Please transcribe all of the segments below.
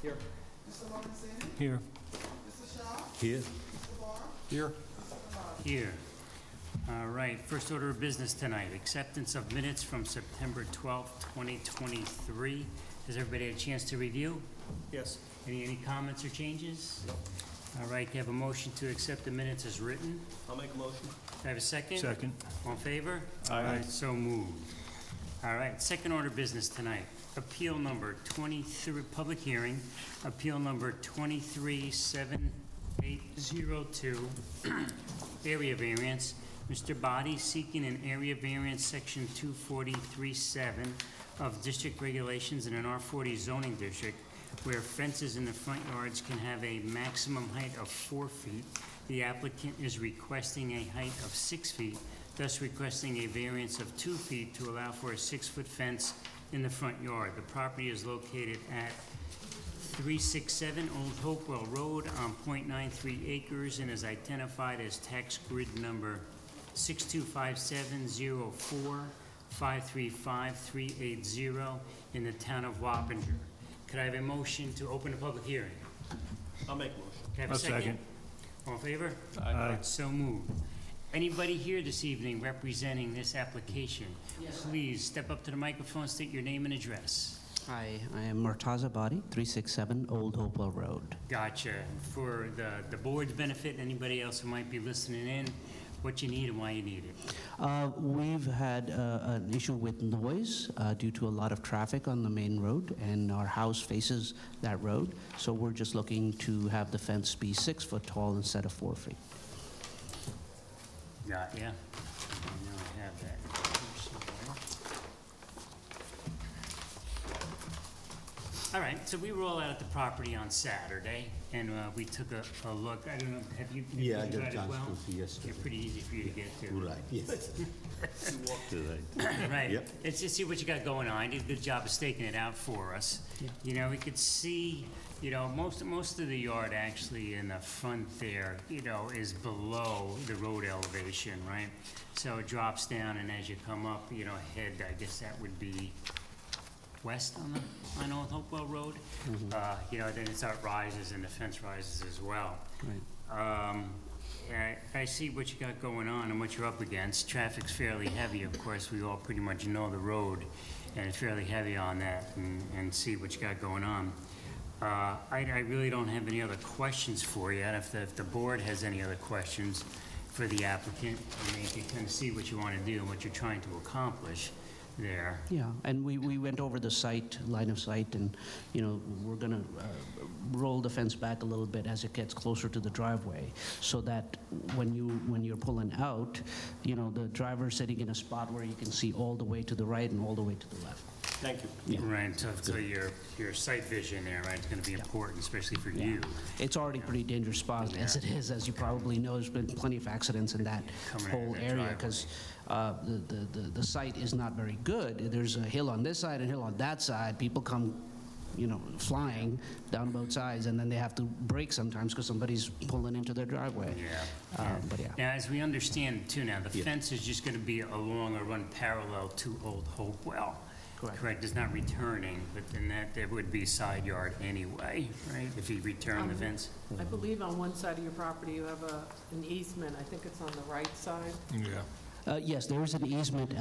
Here. Mr. Lorenzini? Here. Mr. Shaw? Here. Mr. Barr? Here. Here. All right, first order of business tonight, acceptance of minutes from September 12th, 2023. Has everybody had a chance to review? Yes. Any comments or changes? All right, can I have a motion to accept the minutes as written? I'll make a motion. Do I have a second? Second. All in favor? Aye. All right, so moved. All right, second order of business tonight, appeal number 23, public hearing, appeal number 237802, area variance. Mr. Body seeking an area variance, section 243.7 of district regulations in an R40 zoning district where fences in the front yards can have a maximum height of 4 feet. The applicant is requesting a height of 6 feet, thus requesting a variance of 2 feet to allow for a 6-foot fence in the front yard. The property is located at 367 Old Hopewell Road on .93 acres and is identified as tax grid number 625704535 in the town of Wappinger. Could I have a motion to open a public hearing? I'll make a motion. Can I have a I'll second? second. All in favor? Aye. So moved. Anybody here this evening representing this application? Please step up to the microphone, state your name and address. Hi, I am Murtaza Badi, 367 Old Hopewell Road. Gotcha. For the board's benefit, anybody else who might be listening in, what you need and why you need it. We've had an issue with noise due to a lot of traffic on the main road, and our house faces that road, so we're just looking to have the fence be 6 foot tall instead of 4 feet. Got ya. I know I have that. All right, so we were all out at the property on Saturday, and we took a look. I don't know, have you Yeah, I you got a as chance well? to see yesterday. It's pretty easy for you to get to. Right, yes. You walked it, right? Right. Yep. Let's just see what you got going on. You did a good job of staking it out for us. You know, we could see, you know, most of the yard actually in the front there, you know, is below the road elevation, right? So it drops down, and as you come up, you know, ahead, I guess that would be west on Old Hopewell Road. You know, then it rises and the fence rises as well. Right. I see what you got going on and what you're up against. Traffic's fairly heavy, of course. We all pretty much know the road, and it's fairly heavy on that, and see what you got going on. I really don't have any other questions for you. If the board has any other questions for the applicant, I mean, you can kind of see what you want to do and what you're trying to accomplish there. Yeah, and we went over the site, line of sight, and, you know, we're going to roll the fence back a little bit as it gets closer to the driveway, so that when you're pulling out, you know, the driver's sitting in a spot where you can see all the way to the right and all the way to the left. Thank you. Yeah. Right, so your sight vision there, right, is going to be important, especially for you. It's already a pretty dangerous spot as it is, as you probably know. There's been plenty of accidents in that Coming out of whole that area driveway. because the site is not very good. There's a hill on this side and a hill on that side. People come, you know, flying down both sides, and then they have to brake sometimes because somebody's pulling into their driveway. Yeah. But yeah. Now, as we understand too now, the fence is just going to be along or run parallel to Old Hopewell. Correct, it's not returning, but then there would be side yard anyway, right, if you return the fence? I believe on one side of your property you have an easement. I think it's on the right side. Yeah. Yes, there is an easement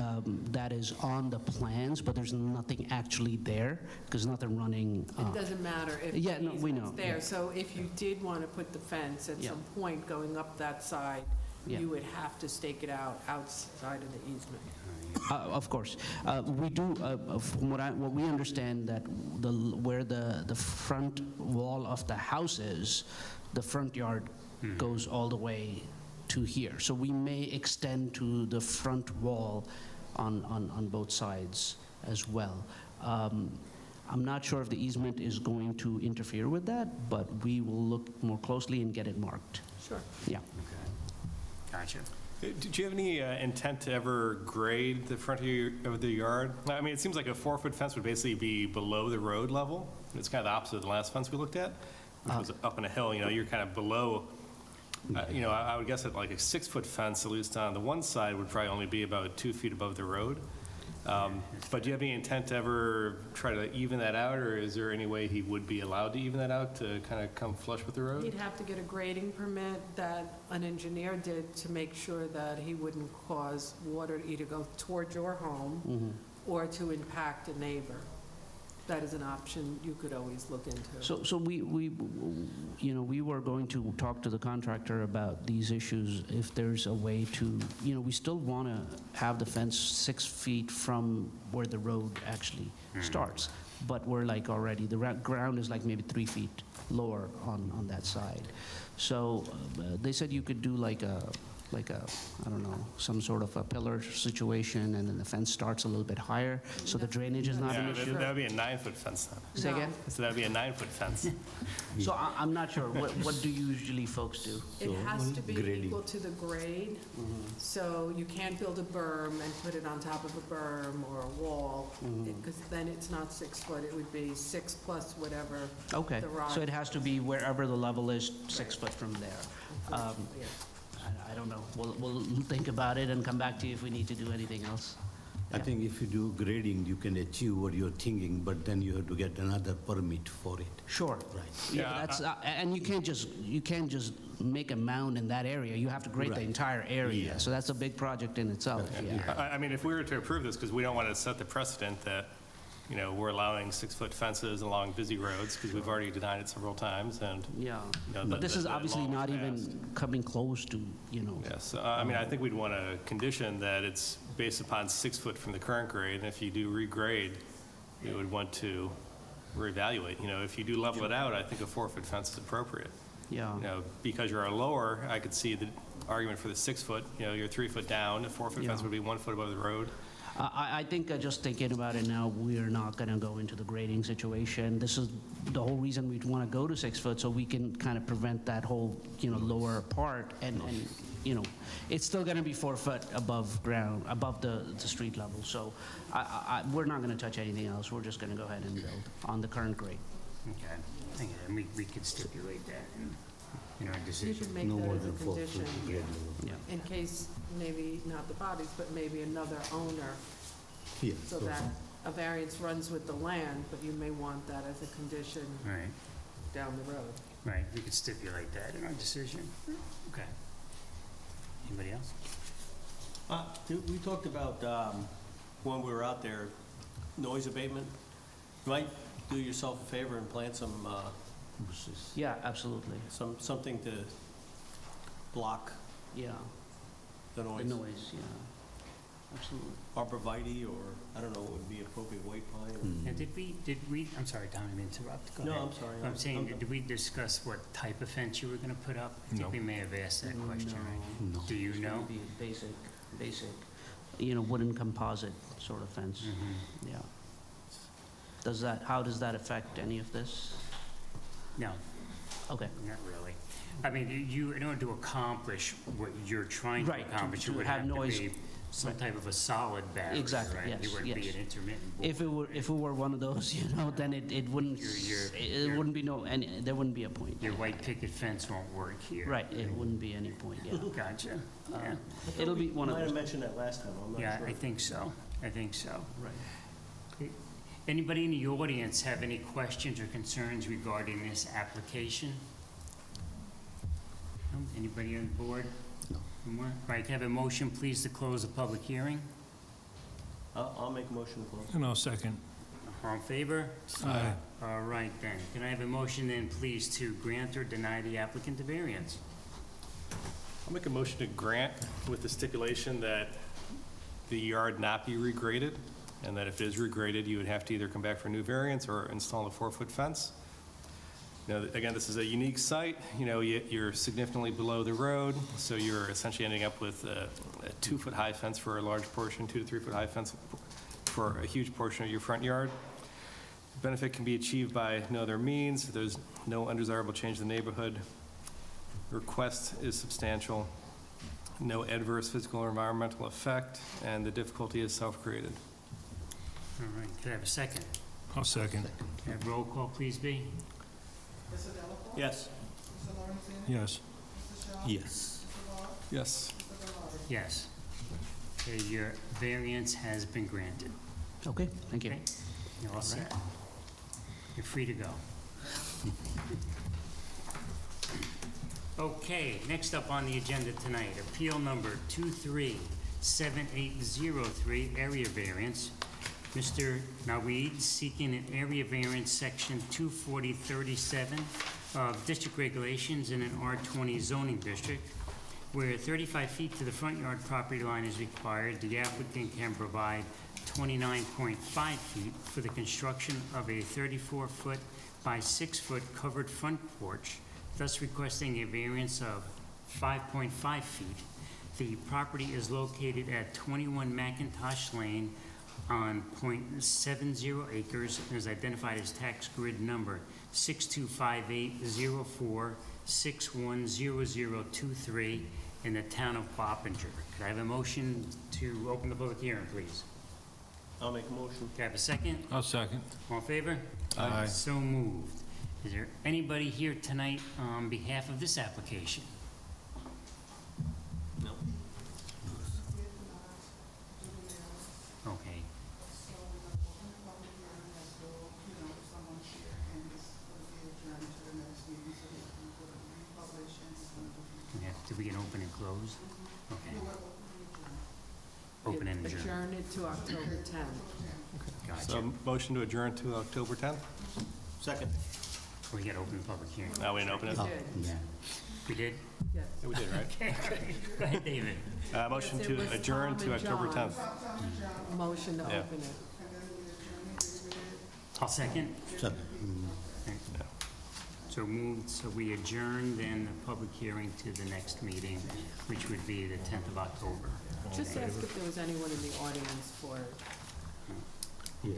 that is on the plans, but there's nothing actually there because nothing running. It doesn't matter if the Yeah, no, we easement's know, there. yeah. So if you did want to put the fence at Yeah. some point going up that side, Yeah. you would have to stake it out outside of the easement. Of course. We do, from what we understand, that where the front wall of the house is, the front yard goes all the way to here. So we may extend to the front wall on both sides as well. I'm not sure if the easement is going to interfere with that, but we will look more closely and get it marked. Sure. Yeah. Gotcha. Did you have any intent to ever grade the front of the yard? I mean, it seems like a 4-foot fence would basically be below the road level. It's kind of the opposite of the last fence we looked at, which was up on a hill. You know, you're kind of below. You know, I would guess that like a 6-foot fence, at least on the one side, would probably only be about 2 feet above the road. But do you have any intent to ever try to even that out, or is there any way he would be allowed to even that out to kind of come flush with the road? He'd have to get a grading permit that an engineer did to make sure that he wouldn't cause water to either go toward your home or to impact a neighbor. That is an option you could always look into. So we were going to talk to the contractor about these issues, if there's a way to, we still want to have the fence 6 feet from where the road actually starts, but we're like already, the ground is like maybe 3 feet lower on that side. So they said you could do like a, I don't know, some sort of a pillar situation, and then the fence starts a little bit higher, so the drainage is not an Yeah, issue. that would be a 9-foot fence then. Say again? So that would be a 9-foot fence. So I'm not sure, what do usually folks do? It has to be grading. equal to the grade, so you can't build a berm and put it on top of a berm or a wall, because then it's not 6 foot, it would be 6 plus whatever Okay, the rise. so it has to be wherever the level is, 6 foot from there. Yeah. I don't know, we'll think about it and come back to you if we need to do anything else. I think if you do grading, you can achieve what you're thinking, but then you have to get another permit for it. Sure. Right. Yeah, Yeah, that's, and you can't just make a mound in that area, you have to grade the Right. entire area, Yeah. so that's a big project in itself, yeah. I mean, if we were to approve this, because we don't want to set the precedent that, we're allowing 6-foot fences along busy roads, because we've already denied it several times, and, Yeah, the- but this is the obviously law was not even passed. coming close to, yes, I mean, I think we'd want to condition that it's based upon 6 foot from the current grade, and if you do regrade, we would want to reevaluate. If you do level it out, I think a 4-foot fence is appropriate. yeah. Because you're lower, I could see the argument for the 6 foot, you're 3 foot down, a 4-foot fence Yeah. would be 1 foot above the road. I think just thinking about it now, we're not going to go into the grading situation. This is the whole reason we'd want to go to 6 foot, so we can kind of prevent that whole, lower part, and it's still going to be 4 foot above ground, above the street level. So we're not going to touch anything else. We're just going to go ahead and build on the current grade. Okay, and we could stipulate that in our You decision. could make No that more as a than 4 condition, foot grade level. Yeah. in case maybe not the bodies, but maybe another owner, Yeah, so that a variance runs with the land, but you may want that as a condition Right, down the road. right, we could stipulate that in our decision. Okay. Anybody else? We talked about, when we were out there, noise abatement. You might do yourself a favor and plant some, Yeah, absolutely. something to block Yeah, the the noise. noise, yeah. Absolutely. Arborvitae, or, I don't know, what would be appropriate, white pine, or... And did we, I'm sorry, Tom, I didn't interrupt. Go No, ahead. I'm sorry. I'm saying, did we discuss what type of fence you were going to put up? I No. think we may have asked that question, right? No. Do you know? Be a basic, wooden composite sort of fence, Mhm. yeah. How does that affect any of this? No, Okay. not really. I mean, in order to accomplish what you're trying to Right, to- accomplish, it to would have have to noise. be some type of a solid barrier, Exactly, right? yes, It wouldn't be yes. an intermittent board. If it were one of those, then it wouldn't, Your- it wouldn't be there wouldn't be a point. Your white picket fence won't work here. Right, it wouldn't be any point, yeah. Gotcha, yeah. It'll be one of Might have those. mentioned that last time, I'm not sure. Yeah, I think so. Right. Anybody in the audience have any questions or concerns regarding this application? No? Anybody on board? No. More? Right, can I have a motion, please, to close the public hearing? I'll make a motion to close. And I'll second. All in favor? Aye. All right, then. Can I have a motion then, please, to grant or deny the applicant a variance? I'll make a motion to grant with the stipulation that the yard not be regraded, and that if it is regraded, you would have to either come back for a new variance or install a 4-foot fence. Again, this is a unique site, you're significantly below the road, so you're essentially ending up with a 2-foot high fence for a large portion, 2 to 3 foot high fence for a huge portion of your front yard. Benefit can be achieved by no other means. There's no undesirable change in the neighborhood. Request is substantial. No adverse physical or environmental effect, and the difficulty is self-created. All right, can I have a second? I'll second. Can I have roll call, please, B? Mr. Delacorte? Yes. Mr. Lorenzini? Yes. Mr. Shaw? Yes. Mr. Vaughn? Yes. Mr. Bellotti? Yes. Okay, your variance has been granted. Okay, thank you. Okay? You're all set. You're free to go. Okay, next up on the agenda tonight, appeal number 237803, area variance. Mr. Nawid seeking an area variance, section 24037 of district regulations in an R20 zoning district, where 35 feet to the front yard property line is required. The applicant can provide 29.5 feet for the construction of a 34-foot by 6-foot covered front porch, thus requesting a variance of 5.5 feet. The property is located at 21 McIntosh Lane on .70 acres and is identified as tax grid number 625804610023 in the town of Wappinger. Could I have a motion to open the public hearing, please? I'll make a motion. Can I have a second? I'll second. All in favor? Aye. So moved. Is there anybody here tonight on behalf of this application? No. Okay. Did we get open and close? Okay. Open and adjourn. Adjourn it to October 10th. Gotcha. So motion to adjourn to October 10th? Second. We got to open the public hearing. No, we didn't open it? We Oh, did, yeah. We did? yes. Yeah, we did, right? Okay, great. Go ahead, David. Motion Yes, it to was adjourn Tom to and October John. 10th. Motion to Yeah. open it. I'll second. So, So moved, so we adjourn then the public hearing to the next meeting, which would be the 10th of October. Just ask if there was anyone in the audience for, Are we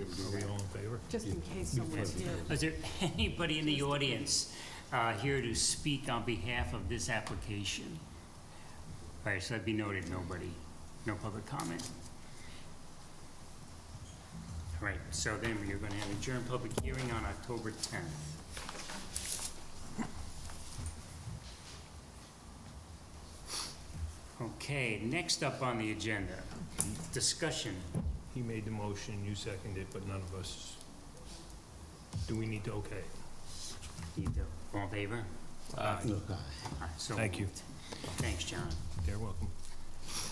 all in favor? just in case someone's here. Is there anybody in the audience here to speak on behalf of this application? All right, so that'd be noted, nobody, no public comment. All right, so then you're going to have adjourned public hearing on October 10th. Okay, next up on the agenda, discussion. He made the motion, you seconded, but none of us, do we need to okay? All in favor? look, All right, so Thank you. moved. Thanks, John. You're welcome.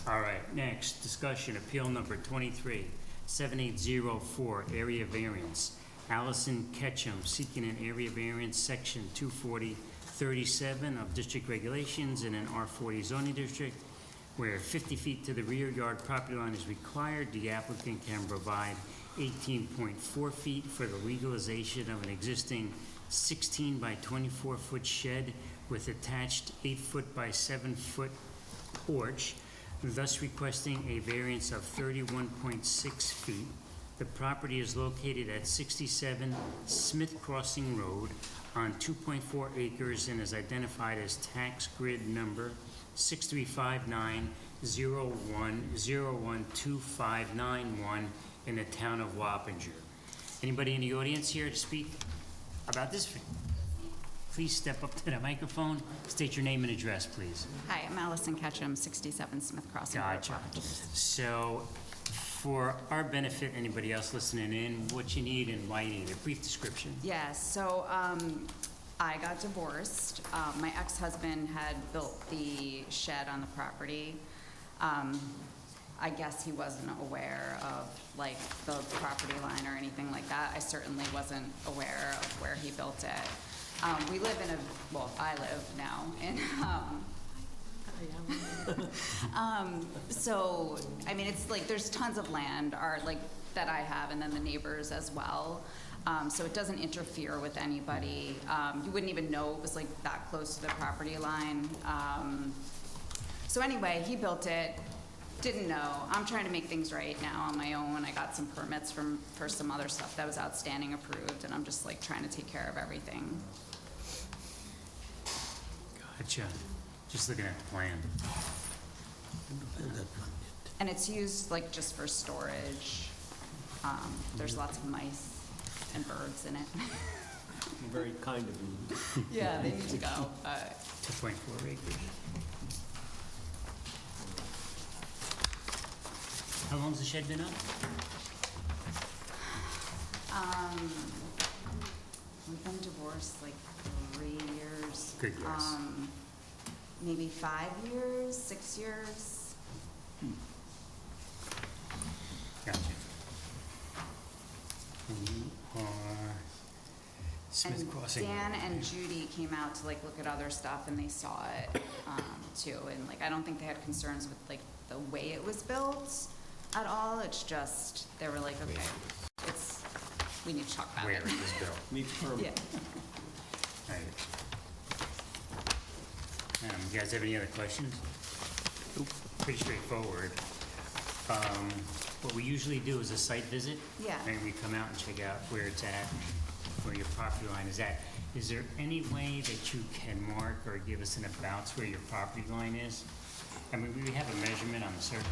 All right, next, discussion, appeal number 237804, area variance. Allison Ketchum seeking an area variance, section 24037 of district regulations in an R40 zoning district, where 50 feet to the rear yard property line is required. The applicant can provide 18.4 feet for the legalization of an existing 16 by 24-foot shed with attached 8-foot by 7-foot porch, thus requesting a variance of 31.6 feet. The property is located at 67 Smith Crossing Road on 2.4 acres and is identified as tax grid number 635901012591 in the town of Wappinger. Anybody in the audience here to speak about this? Please step up to the microphone. State your name and address, please. Hi, I'm Allison Ketchum, 67 Smith Crossing Road. Gotcha. So, for our benefit, anybody else listening in, what you need and why you need it, brief description. Yes, so I got divorced. My ex-husband had built the shed on the property. I guess he wasn't aware of like the property line or anything like that. I certainly wasn't aware of where he built it. We live in well, I live now in, so, I mean, it's like, there's tons of land that I have and then the neighbors as well. So it doesn't interfere with anybody. You wouldn't even know it was like that close to the property line. So anyway, he built it, didn't know. I'm trying to make things right now on my own. I got some permits for some other stuff that was outstanding approved, and I'm just like trying to take care of everything. Gotcha. Just looking at the plan. And it's used like just for storage. There's lots of mice and birds in it. Very kind of you. Yeah, they need to go, but 2.4 acres. How long's the shed been up? We've been divorced like 3 years. Good guess. Maybe 5 years, 6 years. Gotcha. And you are Smith And Crossing. Dan and Judy came out to like look at other stuff and they saw it too. And like, I don't think they had concerns with like the way it was built at all. It's just, they were like, okay, we need to talk about Where it. it was built. Meets permit. Yeah. Right. You guys have any other questions? Pretty straightforward. What we usually do is a site visit. Yeah. And we come out and check out where it's at, and where your property line is at. Is there any way that you can mark or give us an abouts where your property line is? I mean, we have a measurement on the survey.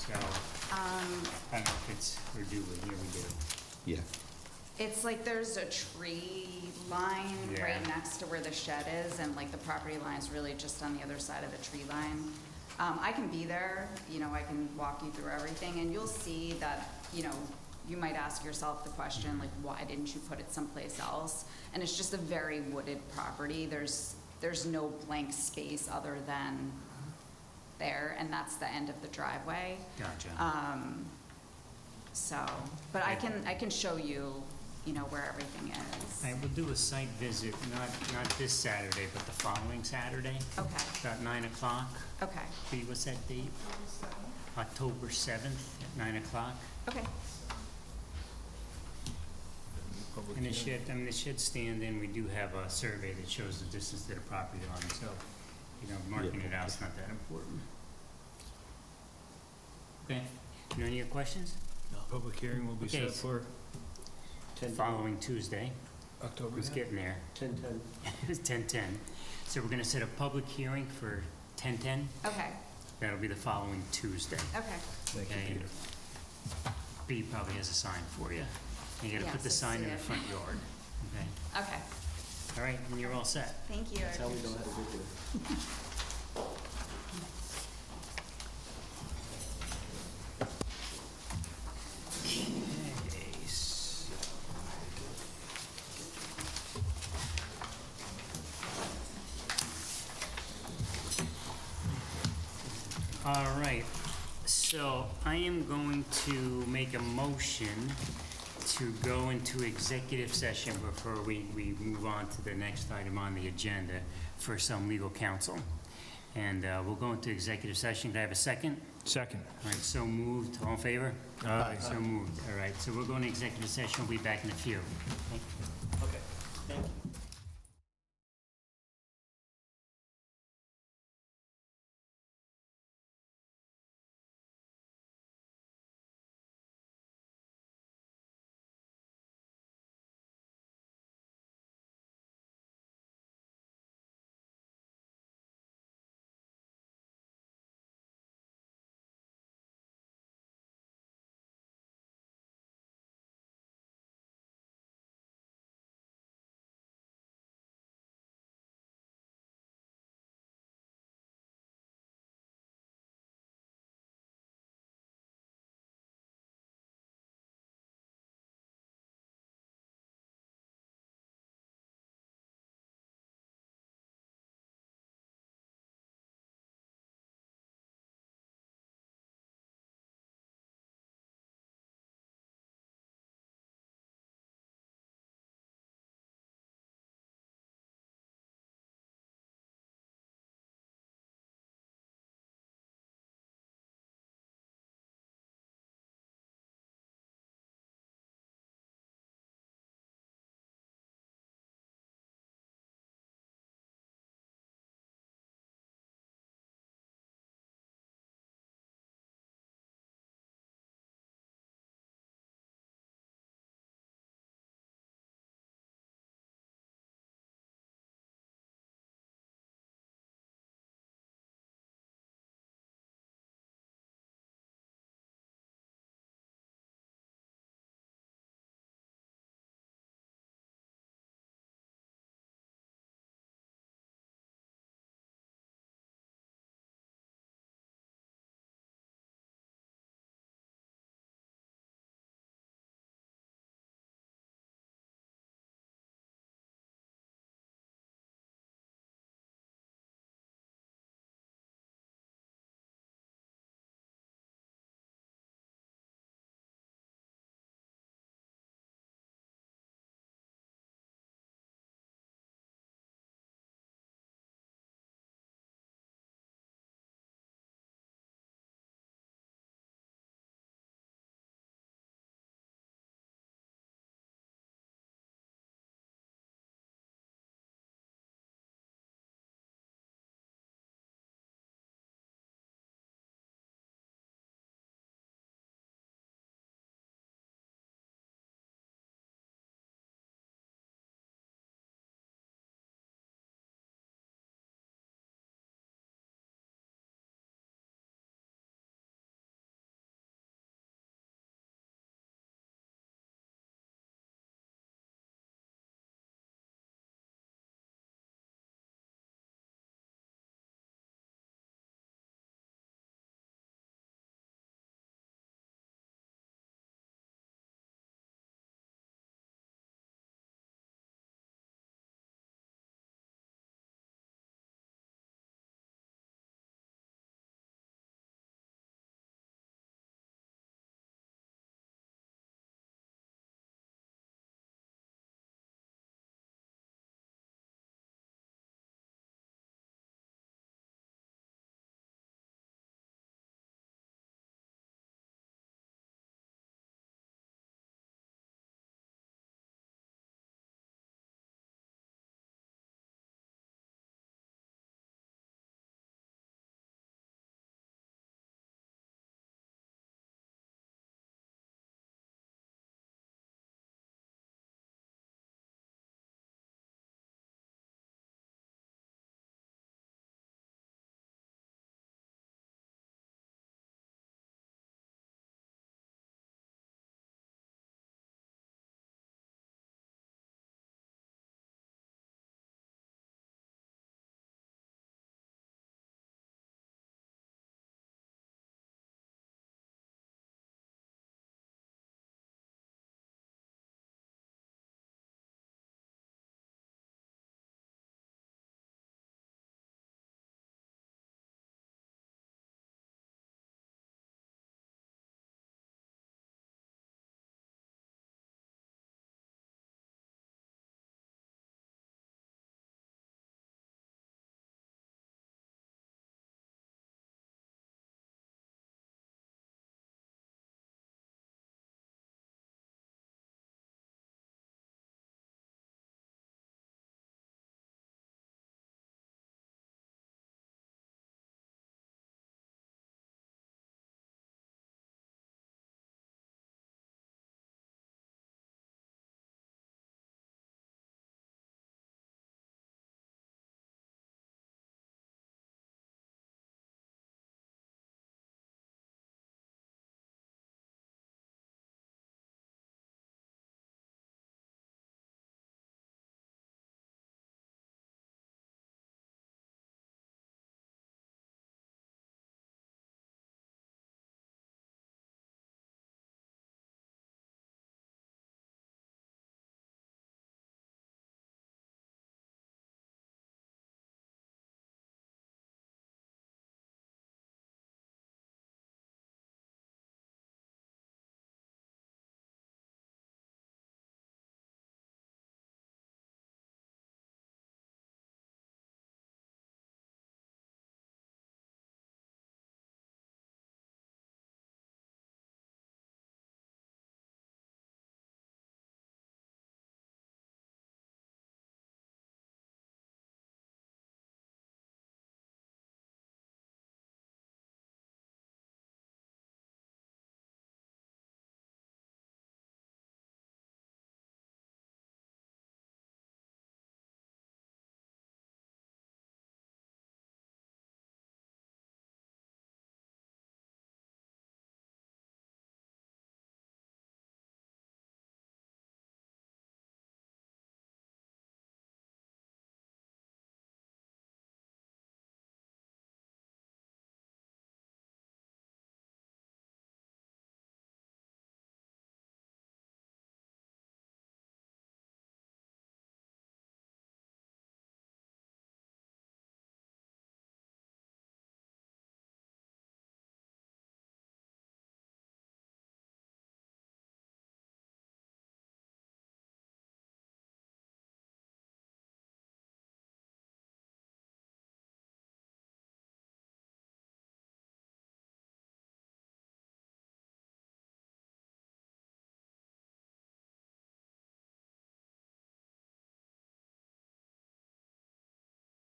So, I don't know if it's, we're due with here, we do. Yeah. It's like there's a tree line Yeah. right next to where the shed is, and like the property line's really just on the other side of the tree line. I can be there, I can walk you through everything, and you'll see that, you might ask yourself the question, like, why didn't you put it someplace else? And it's just a very wooded property. There's no blank space other than there, and that's the end of the driveway. Gotcha. But I can show you, where everything is. All right, we'll do a site visit, not this Saturday, but the following Saturday, Okay, about 9 o'clock. okay, What's that date? October 7th at 9 o'clock. okay. And the shed stand in, we do have a survey that shows the distance to the property line, so, marking it out's not that important. Okay, any other questions? Public hearing will be Okay. set for 10, Following Tuesday, October who's 10th. getting there? 10. It's 10:10. So we're gonna set a public hearing for 10:10. Okay, That'll be the following Tuesday. okay. Thank you, Okay. Peter. B probably has a sign for you. You gotta put Yes, the I sign see in the it. front yard. Okay, Okay, all right, and you're all set. thank you. That's how we know how to do it. Okay, all right, so I am going to make a motion to go into executive session before we move on to the next item on the agenda for some legal counsel. And we'll go into executive session. Can I have a second? Second. All right, so moved. All in favor? Aye. So moved. All right, so we're going to executive session. We'll be back in a few. Okay.